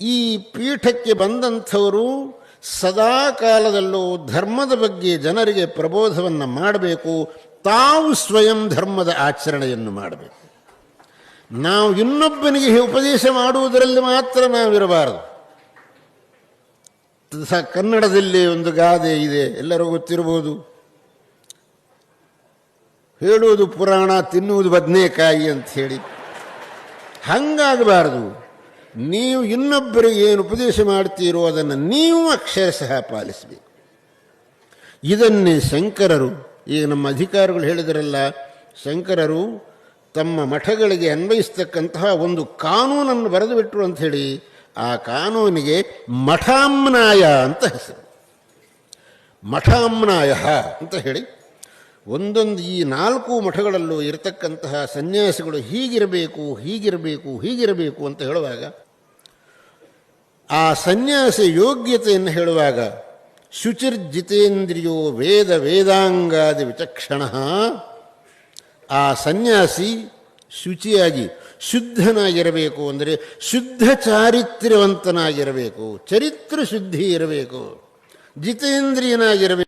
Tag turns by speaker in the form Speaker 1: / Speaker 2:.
Speaker 1: ಈ ಪೀಠಕ್ಕೆ ಬಂದಂಥವರು ಸದಾ ಕಾಲದಲ್ಲೂ ಧರ್ಮದ ಬಗ್ಗೆ ಜನರಿಗೆ ಪ್ರಬೋಧವನ್ನು ಮಾಡಬೇಕು, ತಾವು ಸ್ವಯಂ ಧರ್ಮದ ಆಚರಣೆಯನ್ನು ಮಾಡಬೇಕು. ನಾವು ಇನ್ನೊಬ್ಬನಿಗೆ ಉಪದೇಶ ಮಾಡುವುದರಲ್ಲಿ ಮಾತ್ರ ನಾವಿರಬಾರದು. ಕನ್ನಡದಲ್ಲಿ ಒಂದು ಗಾದೆ ಇದೆ, ಎಲ್ಲರಿಗೂ ಗೊತ್ತಿರ್ಬೋದು, ಹೇಳುವುದು ಪುರಾಣ, ತಿನ್ನುವುದು ಬದನೆಕಾಯಿ ಅಂತ ಹೇಳಿ. ಹಂಗಾಗಬಾರದು. ನೀವು ಇನ್ನೊಬ್ಬರಿಗೆ ಏನು ಉಪದೇಶ ಮಾಡ್ತೀರೋ ಅದನ್ನು ನೀವು ಅಕ್ಷರಶಃ ಪಾಲಿಸಬೇಕು. ಇದನ್ನೇ ಶಂಕರರು, ಈಗ ನಮ್ಮ ಅಧಿಕಾರಿಗಳು ಹೇಳಿದರಲ್ಲ, ಶಂಕರರು ತಮ್ಮ ಮಠಗಳಿಗೆ ಅನ್ವಯಿಸ್ತಕ್ಕಂತಹ ಒಂದು ಕಾನೂನನ್ನು ಬರೆದು ಬಿಟ್ಟರು ಅಂಥೇಳಿ. ಆ ಕಾನೂನಿಗೆ ಮಠಾಮ್ನಾಯ ಅಂತ ಹೆಸರು. ಮಠಾಮ್ನಾಯ ಅಂತ ಹೇಳಿ ಒಂದೊಂದು ಈ 4 ಮಠಗಳಲ್ಲೂ ಇರತಕ್ಕಂತಹ ಸನ್ಯಾಸಿಗಳು ಹೀಗಿರಬೇಕು, ಹೀಗಿರಬೇಕು, ಹೀಗಿರಬೇಕು ಅಂತ ಹೇಳುವಾಗ, ಆ ಸನ್ಯಾಸಿ ಯೋಗ್ಯತೆಯನ್ನು ಹೇಳುವಾಗ ಶುಚಿರ್ಜಿತೇಂದ್ರಿಯೋ ವೇದ ವೇದಾಂಗಾದಿ ವಿಚಕ್ಷಣ, ಆ ಸನ್ಯಾಸಿ ಶುಚಿಯಾಗಿ ಶುದ್ಧನಾಗಿರಬೇಕು. ಅಂದರೆ ಶುದ್ಧ ಚಾರಿತ್ರ್ಯವಂತನಾಗಿರಬೇಕು, ಚರಿತ್ರ ಶುದ್ಧಿ ಇರಬೇಕು, ಜಿತೇಂದ್ರಿಯನಾಗಿರಬೇಕು.